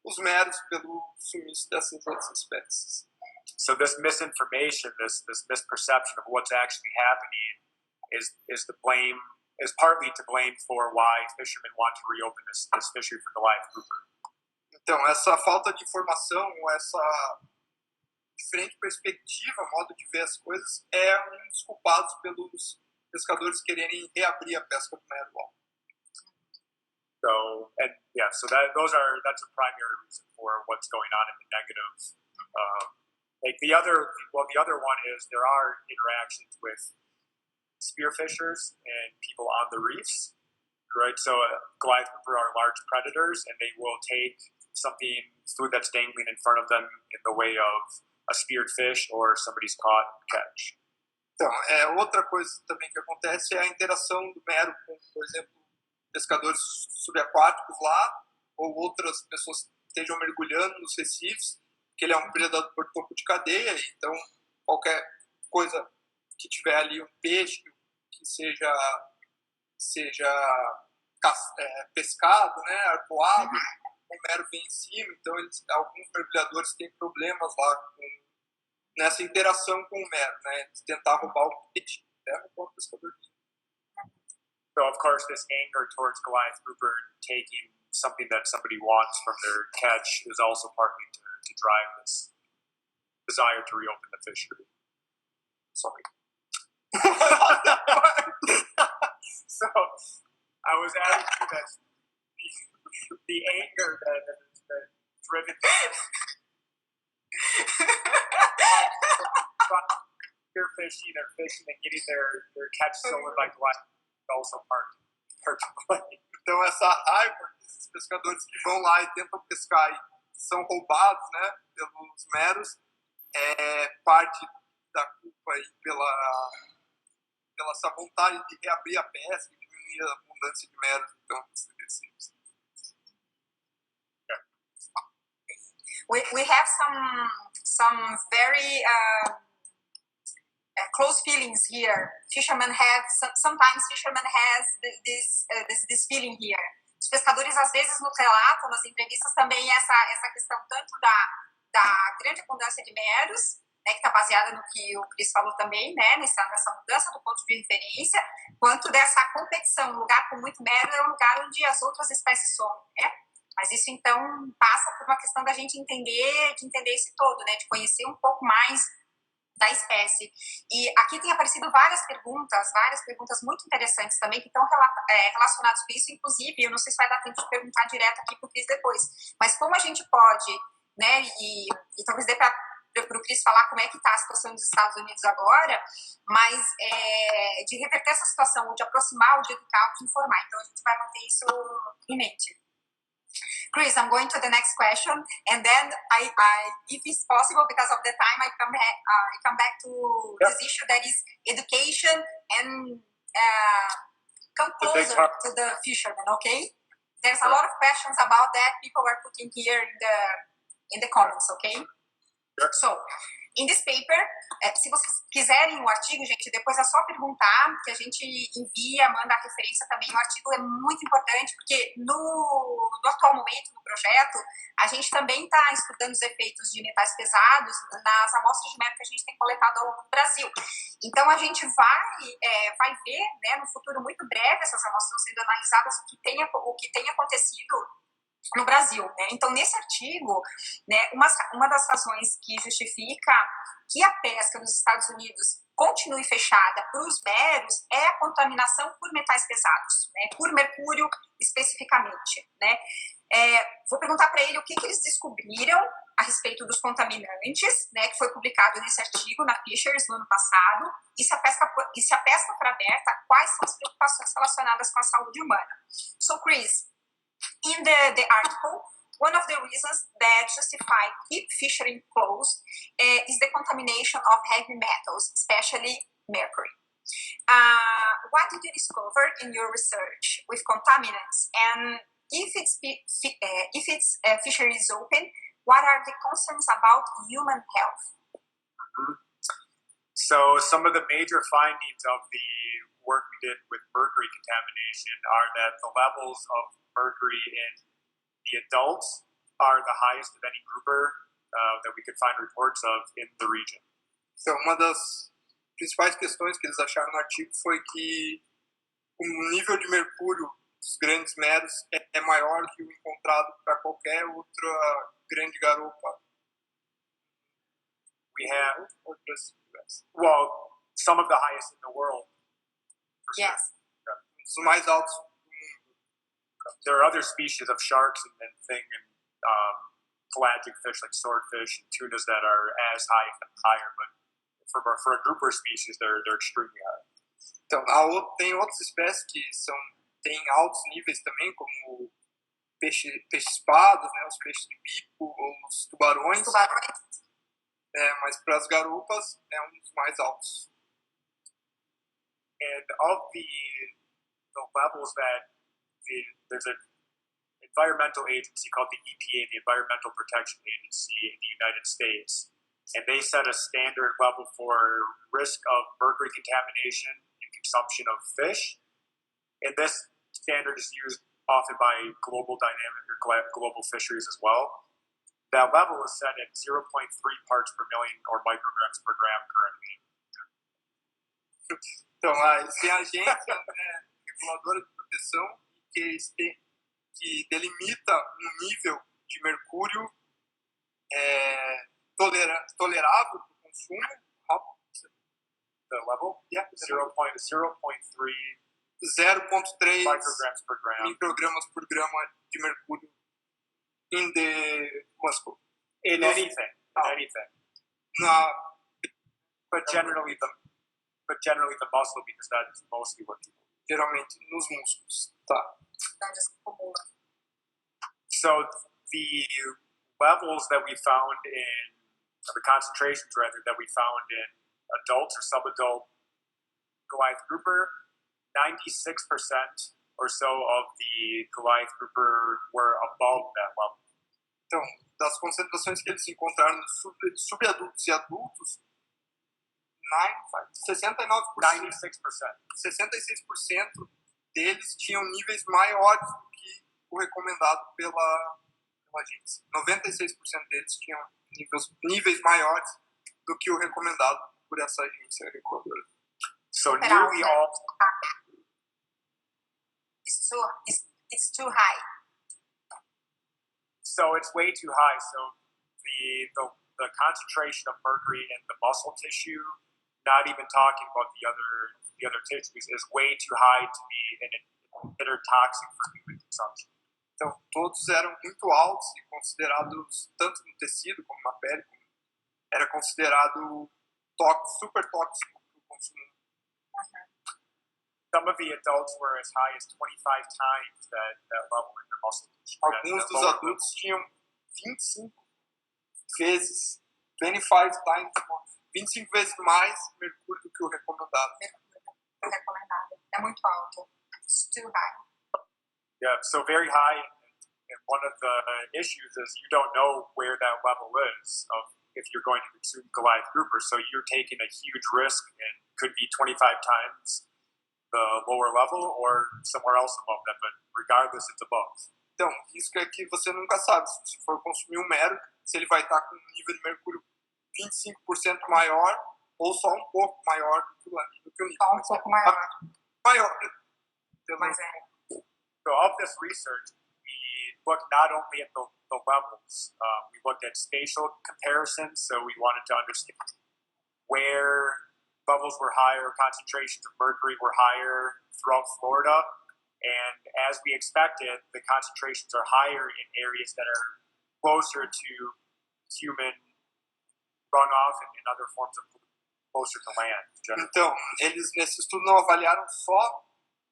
os meros, pelo sumiço dessas outras espécies. So this misinformation, this misperception of what's actually happening is partly to blame for why fishermen want to reopen this fishery for Goliath grouper. Então, essa falta de informação, essa diferente perspectiva, modo de ver as coisas, é um dos culpados pelos pescadores quererem reabrir a pesca do mero. So, and yeah, so that's a primary reason for what's going on in the negative. Like the other one is there are interactions with spearfishers and people on the reefs, right? So Goliath grouper are large predators, and they will take food that's dangling in front of them in the way of a speared fish or somebody's caught catch. Então, outra coisa também que acontece é a interação do mero com, por exemplo, pescadores subaquáticos lá, ou outras pessoas que estejam mergulhando nos recifes, que ele é um predador por topo de cadeia, então qualquer coisa que tiver ali, um peixe que seja pescado, né, arpoado, o mero vem em cima, então alguns mergulhadores têm problemas lá nessa interação com o mero, né, de tentar roubar o peixe, roubar o pescador. So, of course, this anger towards Goliath grouper taking something that somebody wants from their catch is also partly to drive this desire to reopen the fishery. Sorry. So, I was adding to that the anger that driven spear fishing or fishing and getting their catch stolen by Goliath also part to play. Então essa raiva desses pescadores que vão lá e tentam pescar e são roubados, né, pelos meros, é parte da culpa aí pela essa vontade de reabrir a pesca e diminuir a abundância de meros. Então, we have some very close feelings here. Sometimes fishermen has this feeling here. Os pescadores às vezes nos relatam nas entrevistas também essa questão tanto da grande abundância de meros, né, que está baseada no que o Cris falou também, né, nessa mudança do ponto de referência, quanto dessa competição. Um lugar com muito mero é um lugar onde as outras espécies somem, né? Mas isso então passa por uma questão da gente entender esse todo, né, de conhecer um pouco mais da espécie. E aqui tem aparecido várias perguntas muito interessantes também, que estão relacionadas com isso, inclusive, eu não sei se vai dar tempo de perguntar direto aqui para o Cris depois, mas como a gente pode, né, e talvez dê para o Chris falar como é que está a situação dos Estados Unidos agora, mas de reverter essa situação, de aproximar, de educar, de informar. Então, a gente vai manter isso em mente. Chris, I'm going to the next question, and then I if it's possible, because of the time, I come back to this issue that is education and come closer to the fishermen. Okay, there's a lot of questions about that people are putting here in the comments. Okay, so in this paper, se vocês quiserem o artigo, gente, depois é só perguntar, que a gente envia, manda a referência também. O artigo é muito importante, porque no atual momento, no projeto, a gente também está estudando os efeitos de metais pesados nas amostras de mero que a gente tem coletado ao longo do Brasil. Então, a gente vai ver, né, no futuro muito breve, essas amostras sendo analisadas, o que tem acontecido no Brasil, né? Então, nesse artigo, né, uma das razões que justifica que a pesca nos Estados Unidos continue fechada para os meros é a contaminação por metais pesados, né, por mercúrio especificamente, né? Vou perguntar para ele o que eles descobriram a respeito dos contaminantes, né, que foi publicado nesse artigo na Fishers no ano passado, e se a pesca for aberta, quais são as preocupações relacionadas com a saúde humana. So, Chris, in the article, one of the reasons that justify keep fishing closed is the contamination of heavy metals, especially mercury. What did you discover in your research with contaminants? And if fishery is open, what are the concerns about human health? Mm-hmm. So some of the major findings of the work we did with mercury contamination are that the levels of mercury in the adults are the highest of any grouper that we could find reports of in the region. Então, uma das principais questões que eles acharam no artigo foi que o nível de mercúrio dos grandes meros é maior que o encontrado para qualquer outra grande garopa. We have, well, some of the highest in the world. Yes. Sure. Os mais altos do mundo. There are other species of sharks and pelagic fish like swordfish and tunas that are as high, if not higher, but for a grouper species, they're extremely high. Então, tem outras espécies que têm altos níveis também, como peixe-espadas, né, os peixes de bico, ou os tubarões. Mas para as garopas é um dos mais altos. And of the levels that there's an environmental agency called the EPA, the Environmental Protection Agency in the United States, and they set a standard level for risk of mercury contamination and consumption of fish. And this standard is used often by global fisheries as well. That level is set at 0.3 parts per million or micrograms per gram currently. Então, tem a agência reguladora de proteção que delimita um nível de mercúrio tolerável para o consumo. The level? Yeah, 0.3 micrograms per grama de mercúrio in the muscle. In anything. But generally the muscle, because that is mostly what people. Geralmente nos músculos, tá? So the levels that we found the concentrations rather that we found in adults or subadult Goliath grouper, 96% or so of the Goliath grouper were above that level. Então, das concentrações que eles encontraram nos subadultos e adultos, 66% deles tinham níveis maiores do que o recomendado pela agência. 96% deles tinham níveis maiores do que o recomendado por essa agência reguladora. So nearly all. It's too high. So it's way too high. So the concentration of mercury in the muscle tissue, not even talking about the other tissues, is way too high to be considered toxic for human consumption. Então, todos eram muito altos e considerados tanto no tecido como na pele. era considerado super tóxico para o consumo. Some of the adults were as high as 25 times that level in their muscle tissue. Alguns dos adultos tinham 25 vezes, 25 times, 25 vezes mais mercúrio do que o recomendado. É muito alto. It's too high. Yeah, so very high. And one of the issues is you don't know where that level is of if you're going to consume Goliath Grouper. So you're taking a huge risk and could be 25 times the lower level or somewhere else above that, but regardless, it's above. Então, o risco é que você nunca sabe se for consumir um mero, se ele vai estar com um nível de mercúrio 25% maior ou só um pouco maior do que o nível. Só um pouco maior. Maior. Mas é. So of this research, we looked not only at the levels, we looked at spatial comparisons, so we wanted to understand where levels were higher, concentrations of mercury were higher throughout Florida, and as we expected, the concentrations are higher in areas that are closer to human runoff and other forms of closer to land. Então, eles nesse estudo não avaliaram só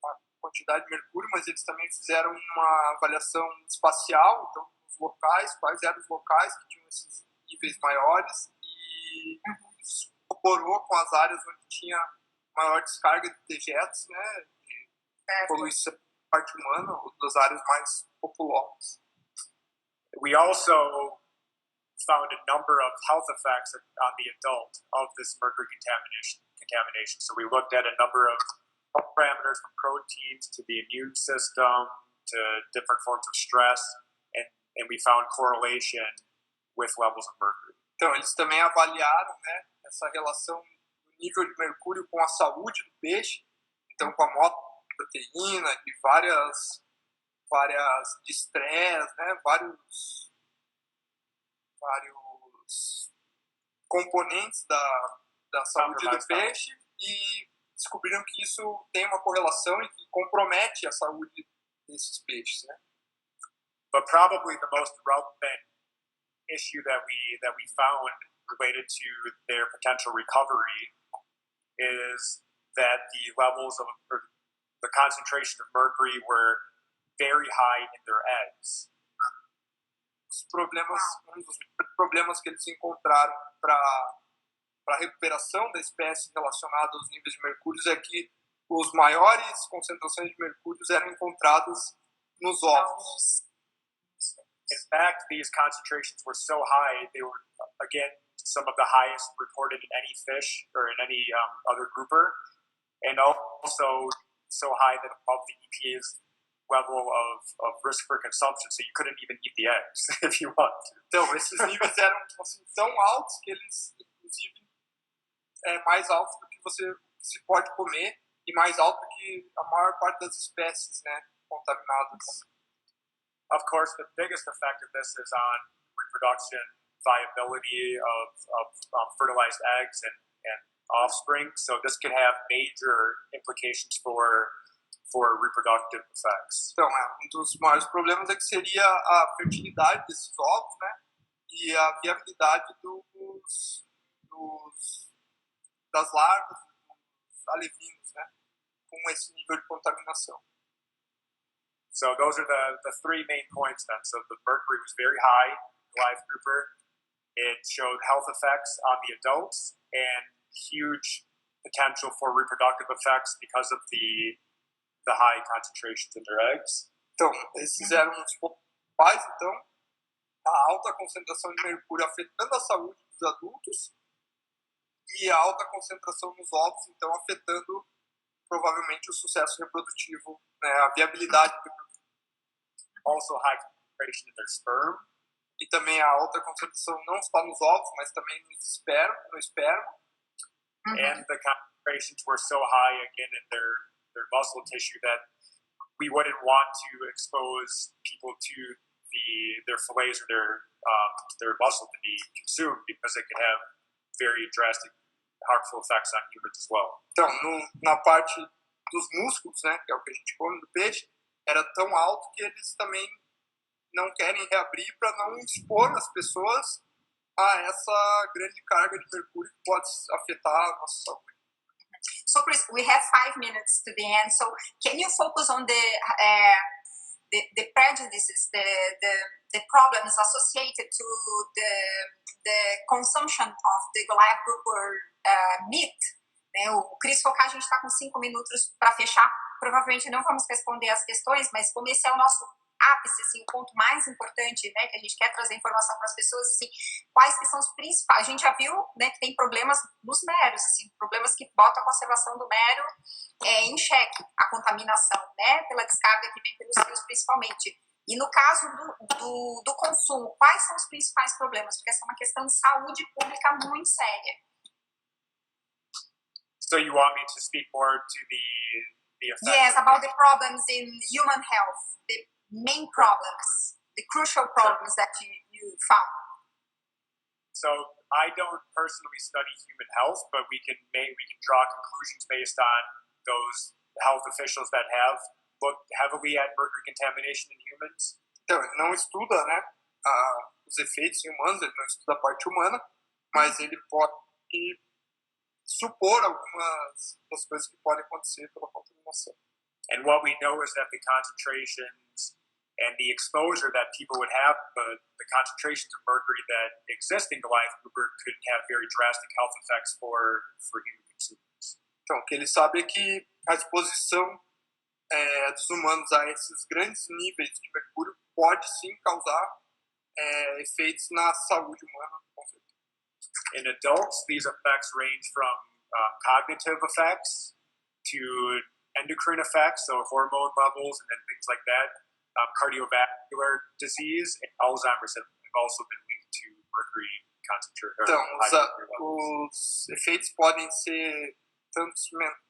a quantidade de mercúrio, mas eles também fizeram uma avaliação espacial, então os locais, quais eram os locais que tinham esses níveis maiores, e isso corroborou com as áreas onde tinha maior descarga de dejetos, né, de poluição da parte humana, ou das áreas mais populosas. We also found a number of health effects on the adult of this mercury contamination. So we looked at a number of health parameters from proteins to the immune system to different forms of stress, and we found correlation with levels of mercury. Então, eles também avaliaram, né, essa relação do nível de mercúrio com a saúde do peixe, então com a proteína e várias de estresse, né, vários componentes da saúde do peixe, e descobriram que isso tem uma correlação e que compromete a saúde desses peixes, né? But probably the most relevant issue that we found related to their potential recovery is that the levels of or the concentration of mercury were very high in their eggs. Um dos problemas que eles encontraram para a recuperação da espécie relacionada aos níveis de mercúrio é que os maiores concentrações de mercúrio eram encontradas nos ovos. In fact, these concentrations were so high, they were, again, some of the highest reported in any fish or in any other grouper, and also so high that above the EPA's level of risk for consumption, so you couldn't even eat the eggs if you want to. Então, esses níveis eram assim, tão altos que eles, inclusive, mais altos do que se pode comer e mais alto do que a maior parte das espécies, né, contaminadas. Of course, the biggest effect of this is on reproduction viability of fertilized eggs and offspring, so this could have major implications for reproductive effects. Então, dos maiores problemas é que seria a fertilidade desses ovos, né, e a viabilidade das larvas, dos alevinos, né, com esse nível de contaminação. So those are the three main points then. So the mercury was very high, Goliath Grouper. It showed health effects on the adults and huge potential for reproductive effects because of the high concentrations in their eggs. Então, esses eram os principais, então, a alta concentração de mercúrio afetando a saúde dos adultos e a alta concentração nos ovos, então, afetando provavelmente o sucesso reprodutivo, né, a viabilidade reprodutivo. Also high concentration in their sperm. E também a alta concentração não só nos ovos, mas também no esperma. And the concentrations were so high again in their muscle tissue that we wouldn't want to expose people to their fillets or their muscle to be consumed because it could have very drastic harmful effects on humans as well. Então, na parte dos músculos, né, que é o que a gente come do peixe, era tão alto que eles também não querem reabrir para não expor as pessoas essa grande carga de mercúrio pode afetar a nossa saúde. So, Chris, we have 5 minutes to the end. So, can you focus on the prejudices, the problems associated to the consumption of the Goliath Grouper meat? Né? O Chris focar, a gente está com 5 minutos para fechar. Provavelmente não vamos responder as questões, mas como esse é o nosso ápice, assim, o ponto mais importante, né, que a gente quer trazer informação para as pessoas, assim, quais que são os principais. A gente já viu, né, que tem problemas nos meros, assim, problemas que botam a conservação do mero em xeque, a contaminação, né, pela descarga que vem pelos rios principalmente. E no caso do consumo, quais são os principais problemas? Porque essa é uma questão de saúde pública muito séria. So you want me to speak more to the effects? Yes, about the problems in human health, the main problems, the crucial problems that you found. So I don't personally study human health, but we can draw conclusions based on those health officials that have looked heavily at mercury contamination in humans. Então, ele não estuda, né, os efeitos em humanos, ele não estuda a parte humana, mas ele pode supor algumas das coisas que podem acontecer pela contaminação. And what we know is that the concentrations and the exposure that people would have, the concentrations of mercury that exist in Goliath Grouper could have very drastic health effects for human consumers. Então, o que ele sabe é que a exposição dos humanos a esses grandes níveis de mercúrio pode sim causar efeitos na saúde humana. In adults, these effects range from cognitive effects to endocrine effects, so hormone levels and then things like that. Cardiovascular disease and Alzheimer's have also been linked to mercury concentration. Então, os efeitos podem ser tanto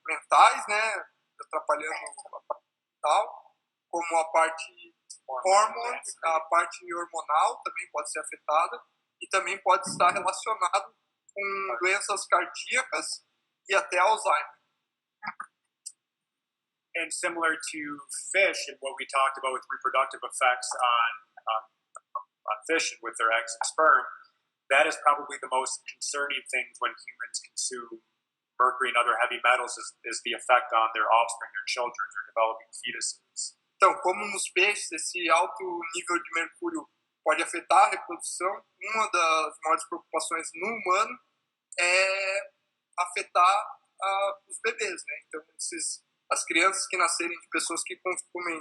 mentais, né, atrapalhando a parte mental, como a parte hormones, a parte hormonal também pode ser afetada e também pode estar relacionado com doenças cardíacas e até Alzheimer. And similar to fish and what we talked about with reproductive effects on fish and with their eggs and sperm, that is probably the most concerning thing when humans consume mercury and other heavy metals is the effect on their offspring, their children, their developing fetuses. Então, como nos peixes esse alto nível de mercúrio pode afetar a reprodução, uma das maiores preocupações no humano é afetar os bebês, né? Então, as crianças que nascerem de pessoas que consumem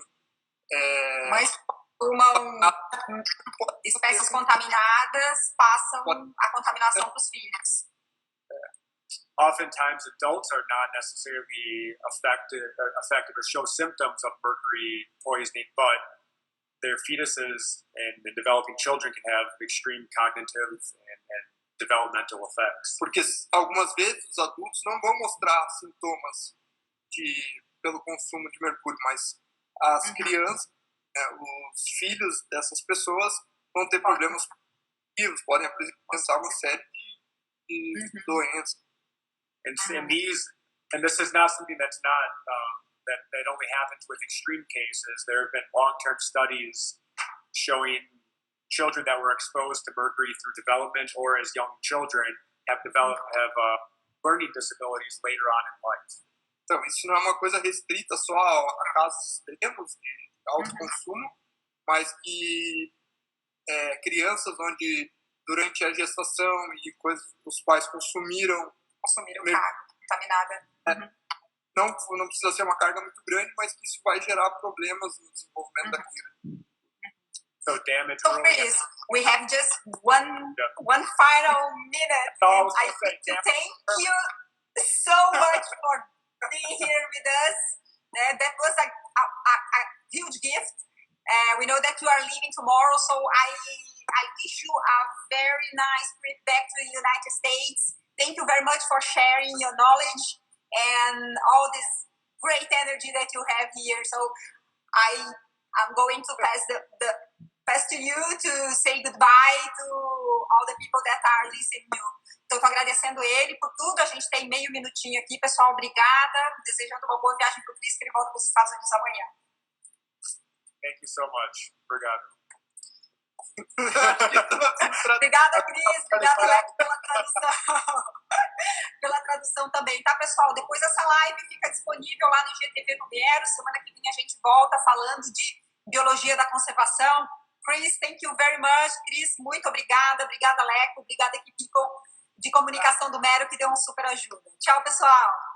espécies contaminadas passam a contaminação para os filhos. Oftentimes, adults are not necessarily affected or show symptoms of mercury poisoning, but their fetuses and the developing children can have extreme cognitive and developmental effects. Porque algumas vezes os adultos não vão mostrar sintomas pelo consumo de mercúrio, mas as crianças, os filhos dessas pessoas vão ter problemas cognitivos, podem apresentar uma série de doenças. And this is not something that's not that only happens with extreme cases. There have been long-term studies showing children that were exposed to mercury through development or as young children have learning disabilities later on in life. Então, isso não é uma coisa restrita só a casos extremos de alto consumo, mas que crianças onde durante a gestação e coisas os pais consumiram carga contaminada. Não precisa ser uma carga muito grande, mas que isso vai gerar problemas no desenvolvimento da criança. So damage. So please, we have just one final minute. And I think to thank you so much for being here with us. That was a huge gift. We know that you are leaving tomorrow, so I wish you a very nice trip back to the United States. Thank you very much for sharing your knowledge and all this great energy that you have here. So I'm going to pass to you to say goodbye to all the people that are listening to you. Então, estou agradecendo ele por tudo. A gente tem meio minutinho aqui, pessoal. Obrigada. Desejando uma boa viagem para o Cris, que ele volta para os Estados Unidos amanhã. Thank you so much. Obrigado. Obrigada, Cris. Obrigada, Leco, pela tradução. Pela tradução também, tá, pessoal? Depois essa live fica disponível lá no IGTV do Meros. Semana que vem a gente volta falando de biologia da conservação. Chris, thank you very much. Cris, muito obrigada. Obrigada, Leco. Obrigada, equipe de comunicação do Mero, que deu uma super ajuda. Tchau, pessoal.